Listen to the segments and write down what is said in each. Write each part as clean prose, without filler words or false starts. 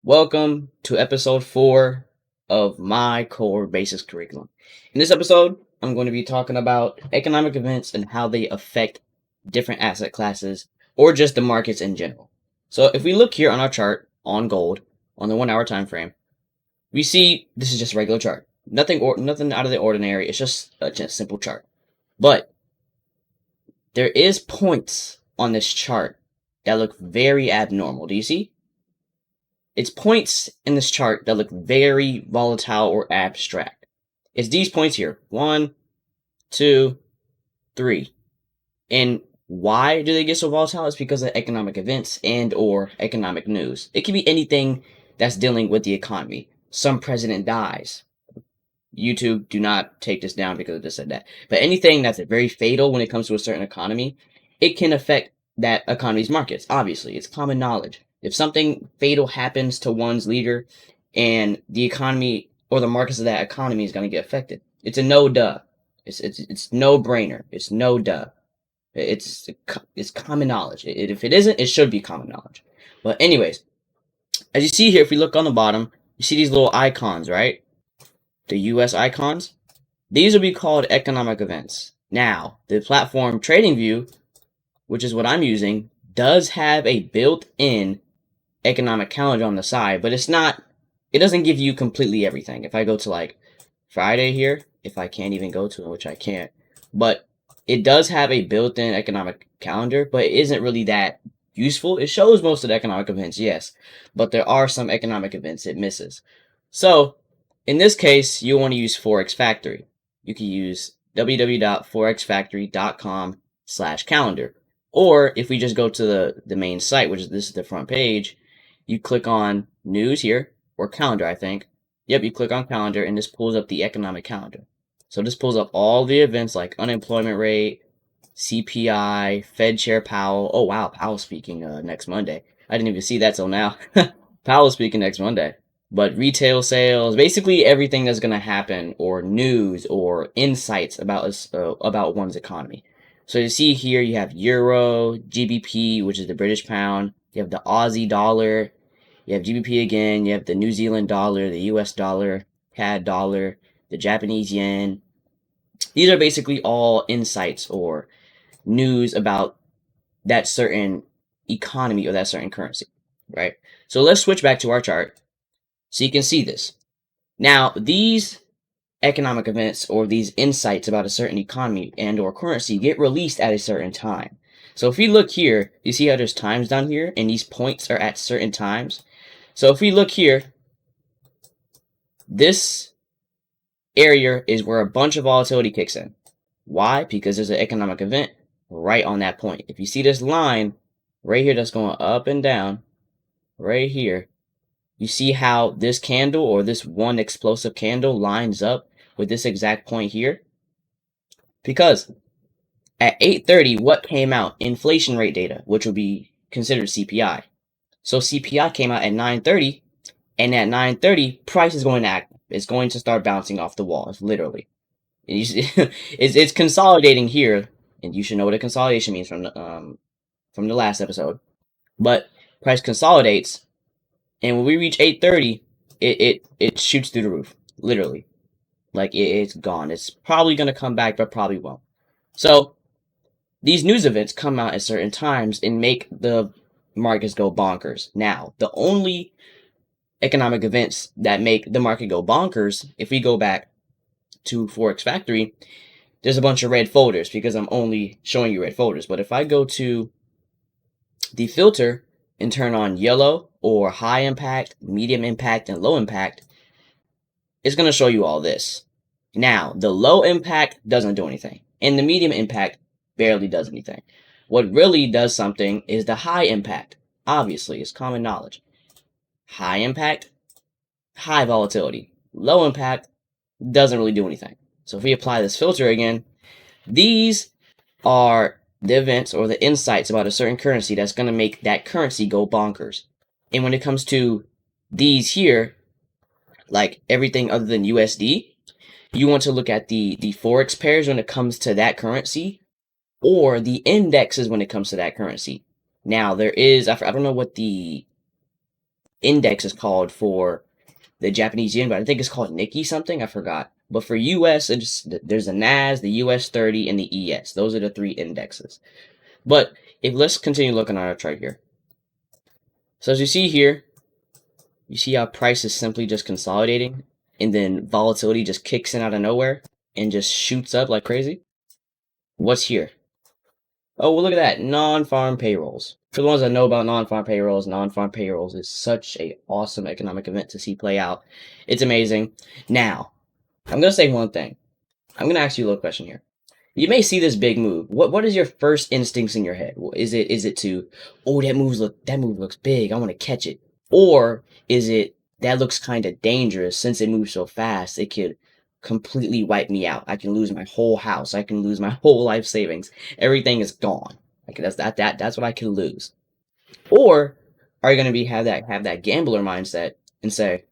Welcome to episode 4 of my core basics curriculum. In this episode, I'm going to be talking about economic events and how they affect different asset classes or just the markets in general. So if we look here on our chart on gold on the 1 hour time frame, we see this is just a regular chart. Nothing out of the ordinary. It's just a simple chart. But there is points on this chart that look very abnormal. Do you see? It's points in this chart that look very volatile or abstract. It's these points here. 1, 2, 3. And why do they get so volatile? It's because of economic events and or economic news. It can be anything that's dealing with the economy. Some president dies. YouTube, do not take this down because I just said that. But anything that's very fatal when it comes to a certain economy, it can affect that economy's markets. Obviously, it's common knowledge. If something fatal happens to one's leader and the economy or the markets of that economy is going to get affected, it's a no-duh. It's no-brainer. It's no-duh. It's common knowledge. If it isn't, it should be common knowledge. But anyways, as you see here, if we look on the bottom, you see these little icons, right? The US icons. These will be called economic events. Now, the platform TradingView, which is what I'm using, does have a built-in economic calendar on the side, but it doesn't give you completely everything. If I go to like Friday here, if I can't even go to it, which I can't, but it does have a built-in economic calendar, but it isn't really that useful. It shows most of the economic events, yes, but there are some economic events it misses. So in this case, you'll want to use Forex Factory. You can use www.forexfactory.com/calendar. Or if we just go to the main site, which is this is the front page, you click on news here, or calendar, I think. Yep, you click on calendar and this pulls up the economic calendar. So this pulls up all the events like unemployment rate, CPI, Fed Chair Powell. Oh wow, Powell speaking next Monday. I didn't even see that till now. Powell speaking next Monday. But retail sales, basically everything that's going to happen, or news, or insights about one's economy. So you see here, you have Euro, GBP, which is the British pound. You have the Aussie dollar. You have GBP again. You have the New Zealand dollar, the US dollar, CAD dollar, the Japanese yen. These are basically all insights or news about that certain economy or that certain currency, right? So let's switch back to our chart so you can see this. Now, these economic events or these insights about a certain economy and or currency get released at a certain time. So if we look here, you see how there's times down here and these points are at certain times. So if we look here, this area is where a bunch of volatility kicks in. Why? Because there's an economic event right on that point. If you see this line right here that's going up and down, right here, you see how this candle or this one explosive candle lines up with this exact point here? Because at 8:30, what came out? Inflation rate data, which would be considered CPI. So CPI came out at 9:30, and at 9:30, price is going to act. It's going to start bouncing off the walls, literally. And you see, it's consolidating here, and you should know what a consolidation means from the last episode. But price consolidates, and when we reach 8:30, it shoots through the roof, literally. Like it's gone. It's probably gonna come back, but probably won't. So these news events come out at certain times and make the markets go bonkers. Now, the only economic events that make the market go bonkers, if we go back to Forex Factory, there's a bunch of red folders because I'm only showing you red folders. But if I go to the filter and turn on yellow or high impact, medium impact, and low impact, it's going to show you all this. Now, the low impact doesn't do anything, and the medium impact barely does anything. What really does something is the high impact. Obviously, it's common knowledge. High impact, high volatility. Low impact doesn't really do anything. So if we apply this filter again, these are the events or the insights about a certain currency that's going to make that currency go bonkers. And when it comes to these here, like everything other than USD, you want to look at the Forex pairs when it comes to that currency, or the indexes when it comes to that currency. Now, there is, I don't know what the index is called for the Japanese yen, but I think it's called Nikkei something. I forgot. But for US, there's the NAS, the US 30, and the ES. Those are the 3 indexes. But let's continue looking at our chart here. So as you see here, you see how price is simply just consolidating, and then volatility just kicks in out of nowhere and just shoots up like crazy. What's here? Oh, well, look at that. Non-farm payrolls. For the ones that know about non-farm payrolls is such a awesome economic event to see play out. It's amazing. Now, I'm going to say one thing. I'm going to ask you a little question here. You may see this big move. What is your first instincts in your head? Is it to, oh, that move looks big, I want to catch it? Or is it, that looks kind of dangerous since it moves so fast, it could completely wipe me out. I can lose my whole house. I can lose my whole life savings. Everything is gone. Like that's what I can lose. Or are you going to have that gambler mindset and say,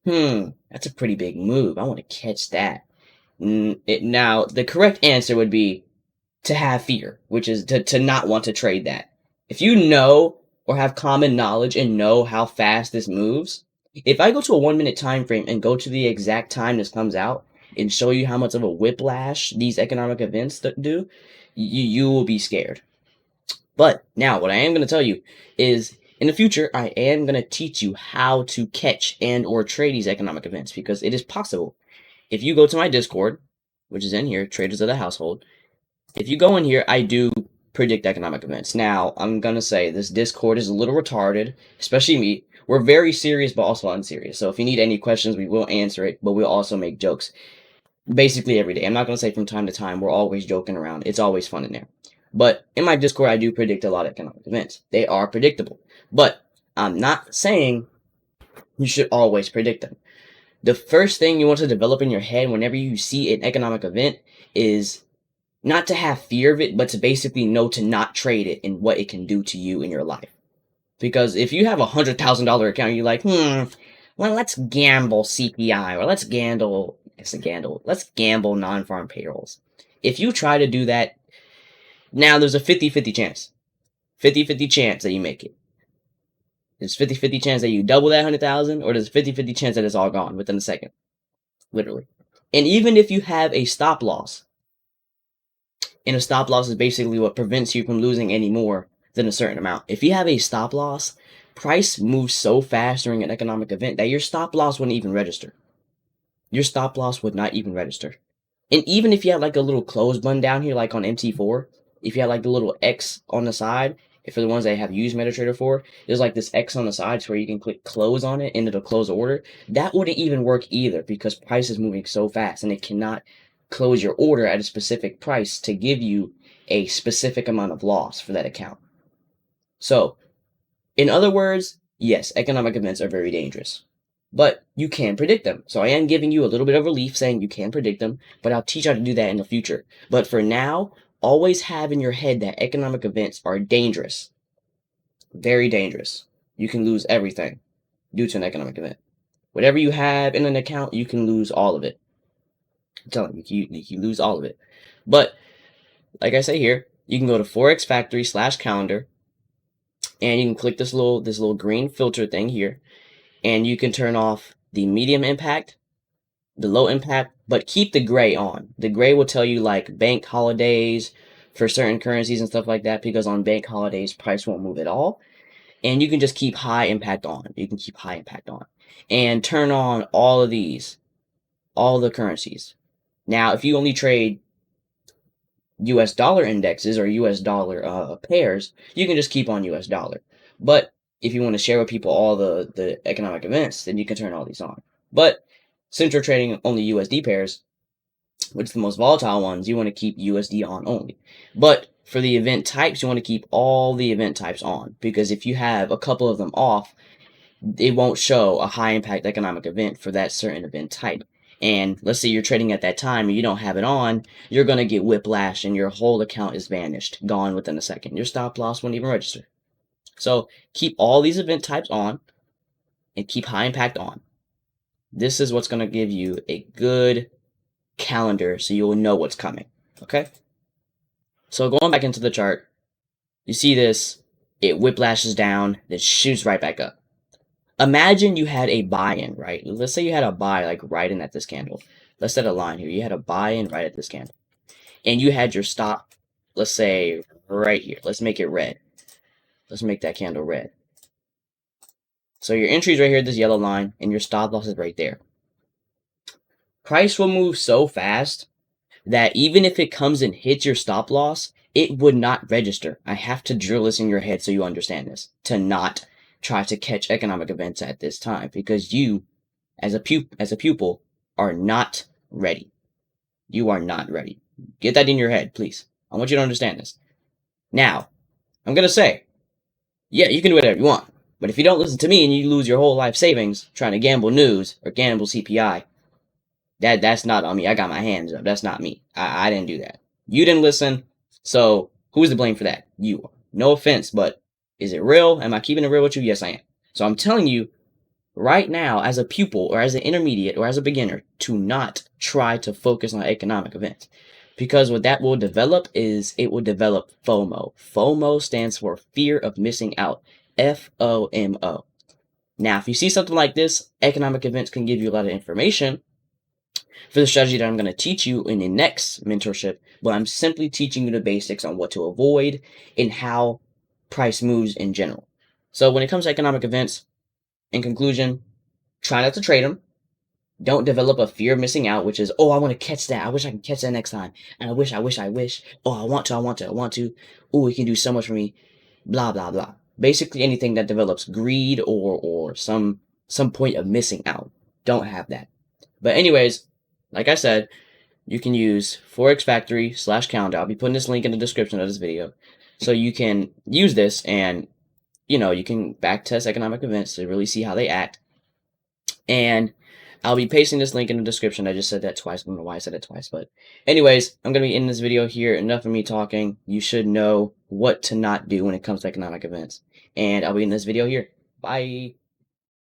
that's a pretty big move. I want to catch that. Now, the correct answer would be to have fear, which is to not want to trade that. If you know or have common knowledge and know how fast this moves, if I go to a 1 minute time frame and go to the exact time this comes out and show you how much of a whiplash these economic events do, you will be scared. But now what I am going to tell you is in the future, I am going to teach you how to catch and or trade these economic events because it is possible. If you go to my Discord, which is in here, Traders of the Household, if you go in here, I do predict economic events. Now, I'm going to say this Discord is a little retarded, especially me. We're very serious, but also unserious. So if you need any questions, we will answer it, but we'll also make jokes. Basically every day. I'm not going to say from time to time. We're always joking around. It's always fun in there. But in my Discord, I do predict a lot of economic events. They are predictable. But I'm not saying you should always predict them. The first thing you want to develop in your head whenever you see an economic event is not to have fear of it, but to basically know to not trade it and what it can do to you in your life. Because if you have $100,000 account, you're like, well, let's gamble CPI or let's gamble non-farm payrolls. If you try to do that, now there's a 50-50 chance. 50-50 chance that you make it. There's 50-50 chance that you double that 100,000, or there's a 50-50 chance that it's all gone within a second. Literally. And even if you have a stop loss, and a stop loss is basically what prevents you from losing any more than a certain amount. If you have a stop loss, price moves so fast during an economic event that your stop loss wouldn't even register. Your stop loss would not even register. And even if you have like a little close button down here, like on MT4, if you have like the little X on the side, if for the ones that have used MetaTrader 4, there's like this X on the side where you can click close on it and it'll close the order. That wouldn't even work either because price is moving so fast and it cannot close your order at a specific price to give you a specific amount of loss for that account. So, in other words, yes, economic events are very dangerous, but you can predict them. So I am giving you a little bit of relief saying you can predict them, but I'll teach you how to do that in the future. But for now, always have in your head that economic events are dangerous. Very dangerous. You can lose everything due to an economic event. Whatever you have in an account, you can lose all of it. I'm telling you, you lose all of it. But, like I say here, you can go to Forex Factory /calendar, and you can click this little green filter thing here, and you can turn off the medium impact, the low impact, but keep the gray on. The gray will tell you like bank holidays for certain currencies and stuff like that, because on bank holidays, price won't move at all. And you can just keep high impact on. You can keep high impact on. And turn on all of these, all the currencies. Now, if you only trade US dollar indexes or US dollar pairs, you can just keep on US dollar. But if you want to share with people all the economic events, then you can turn all these on. But since you're trading only USD pairs, which is the most volatile ones, you want to keep USD on only. But for the event types, you want to keep all the event types on, because if you have a couple of them off, it won't show a high impact economic event for that certain event type. And let's say you're trading at that time and you don't have it on, you're going to get whiplash and your whole account is vanished, gone within a second. Your stop loss won't even register. So keep all these event types on and keep high impact on. This is what's going to give you a good calendar so you'll know what's coming. Okay? So going back into the chart, you see this, it whiplashes down, then shoots right back up. Imagine you had a buy-in, right? Let's say you had a buy like right in at this candle. Let's set a line here. You had a buy-in right at this candle. And you had your stop, let's say right here. Let's make it red. Let's make that candle red. So your entry is right here, this yellow line, and your stop loss is right there. Price will move so fast that even if it comes and hits your stop loss, it would not register. I have to drill this in your head so you understand this, to not try to catch economic events at this time, because you, as a pupil, are not ready. You are not ready. Get that in your head, please. I want you to understand this. Now, I'm going to say, yeah, you can do whatever you want. But if you don't listen to me and you lose your whole life savings trying to gamble news or gamble CPI, that's not on me. I got my hands up. That's not me. I didn't do that. You didn't listen. So who's to blame for that? You are. No offense, but is it real? Am I keeping it real with you? Yes, I am. So I'm telling you right now, as a pupil or as an intermediate or as a beginner, to not try to focus on economic events. Because what that will develop is it will develop FOMO. FOMO stands for fear of missing out. FOMO. Now, if you see something like this, economic events can give you a lot of information for the strategy that I'm going to teach you in the next mentorship, but I'm simply teaching you the basics on what to avoid and how price moves in general. So when it comes to economic events, in conclusion, try not to trade them. Don't develop a fear of missing out, which is, oh, I want to catch that. I wish I can catch that next time. And I wish. Oh, I want to. Oh, it can do so much for me. Blah, blah, blah. Basically anything that develops greed or some point of missing out. Don't have that. But anyways, like I said, you can use forexfactory/calendar. I'll be putting this link in the description of this video. So you can use this and, you can backtest economic events to really see how they act. And I'll be pasting this link in the description. I just said that twice. I don't know why I said it twice. But anyways, I'm going to be in this video here. Enough of me talking. You should know what to not do when it comes to economic events. And I'll be in this video here. Bye.